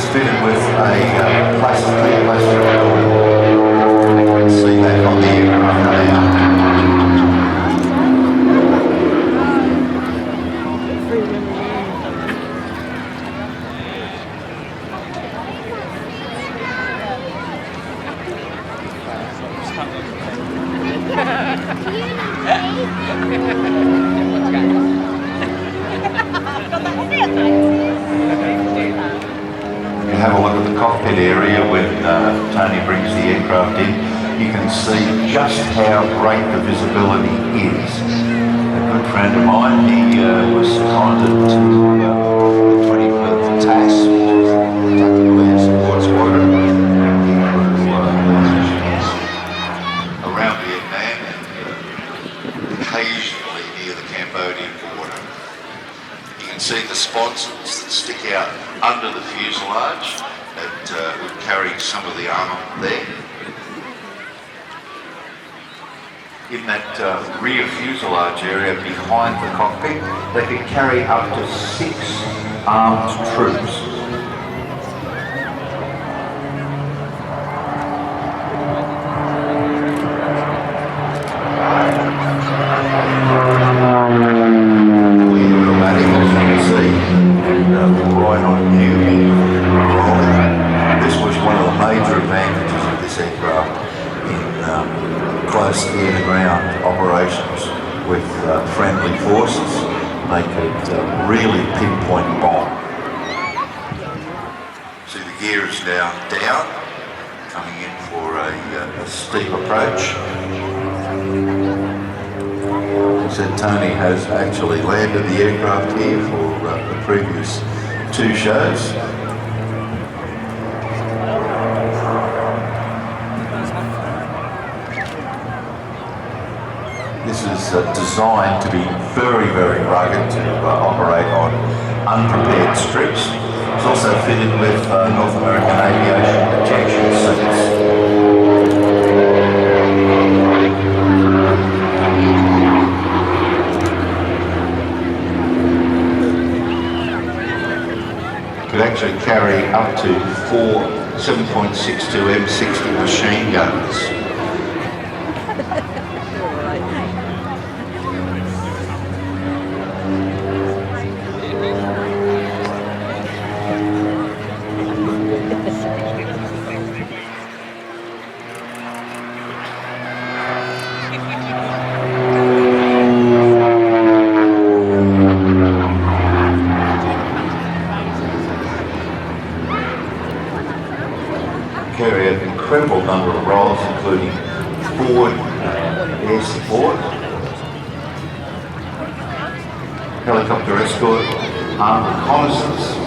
It's fitted with a plastic door. You can see that on the aircraft now. You have a look at the cockpit area when Tony brings the aircraft in. You can see just how great the visibility is. A good friend of mine, he was seconded to the 25th TAS, which is the Tactical Air Support Squadron. He around Vietnam and occasionally near the Cambodian border. You can see the sponsons that stick out under the fuselage that would carry some of the armour there. In that rear fuselage area behind the cockpit, they could carry up to 6 armed troops. Right on cue. This was one of the major advantages of this aircraft in close air-to-ground operations with friendly forces. They could really pinpoint bomb. See, the gear is now down, coming in for a steep approach. Said Tony has actually landed the aircraft here for the previous 2 shows. This is designed to be very, very rugged to operate on unprepared strips. It's also fitted with North American Aviation protection suits. Could actually carry up to 4 7.62 M60 machine guns. Carry an incredible number of roles, including forward air support, helicopter escort, armed reconnaissance,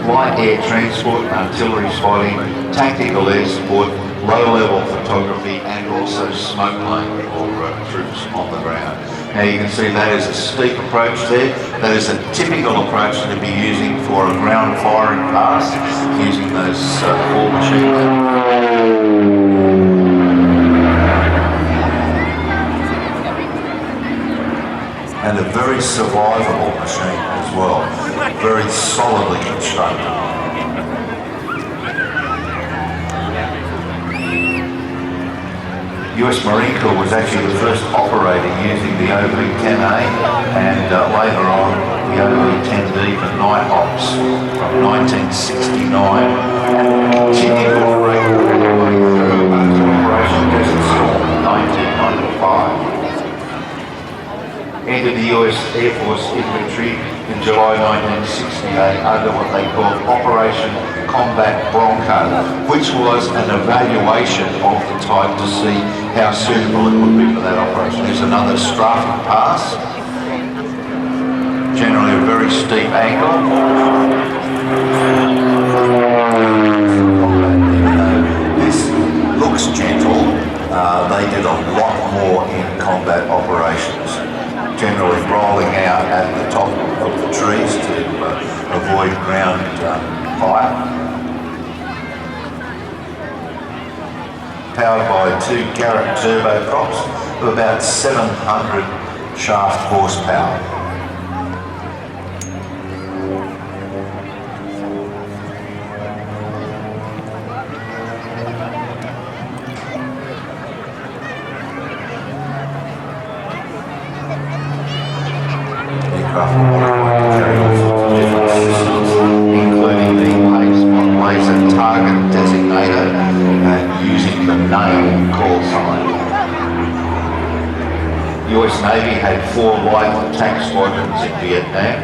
light air transport, artillery spotting, tactical air support, low-level photography, and also smoke plane for troops on the ground. Now you can see that is a steep approach there. That is a typical approach to be using for a ground firing pass, using those 4 machine guns. And a very survivable machine as well, very solidly constructed. US Marine Corps was actually the first operator using the OV-10A and later on the OV-10B for night ops from 1969 and continued to operate all the way through to Operation Desert Storm in 1995. Entered the US Air Force Infantry in July 1968 under what they called Operation Combat Bronco, which was an evaluation of the type to see how suitable it would be for that operation. There's another strafing pass, generally a very steep angle. This looks gentle, they did a lot more in combat operations, generally rolling out at the top of the trees to avoid ground fire. Powered by 2 Garrett turboprops of about 700 shaft horsepower. aircraft were modified to carry all sorts of different systems, including the laser target designator and using the name call sign. US Navy had 4 light attack squadrons in Vietnam,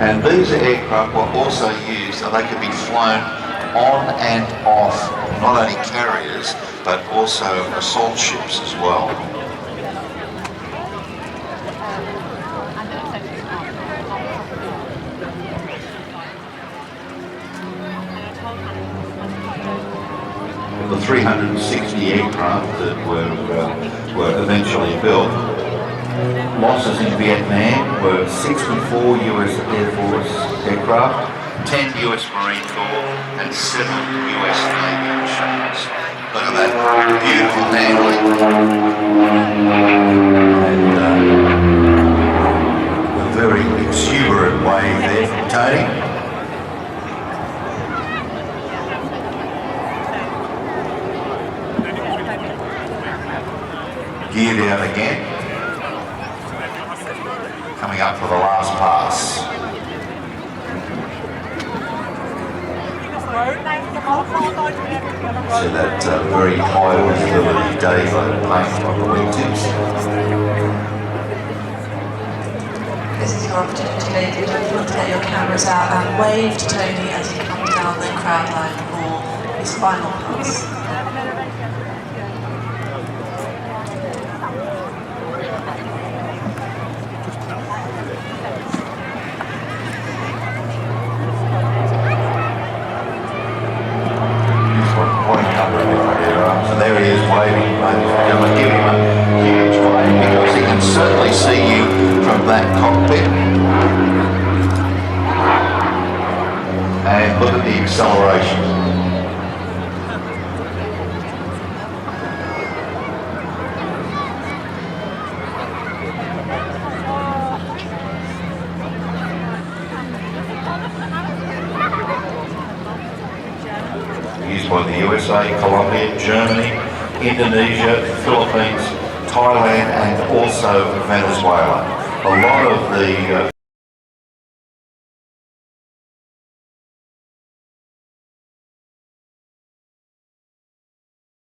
and these aircraft were also used so they could be flown on and off not only carriers but also assault ships as well. The 360 aircraft that were eventually built. Losses in Vietnam were 64 US Air Force aircraft, 10 US Marine Corps and 7 US Navy machines. Look at that beautiful handling. And a very exuberant wave there from Tony. Gear down again. Coming up for the last pass. So that very high visibility daylight paint on the wingtips. This is your opportunity, ladies and gentlemen, to get your cameras out and wave to Tony as he comes down the crowd line for his final pass. And there he is waving, ladies and gentlemen, giving him a huge wave because he can certainly see you from that cockpit. And look at the acceleration. Used by the USA, Colombia, Germany, Indonesia, Philippines, Thailand and also Venezuela. A lot of the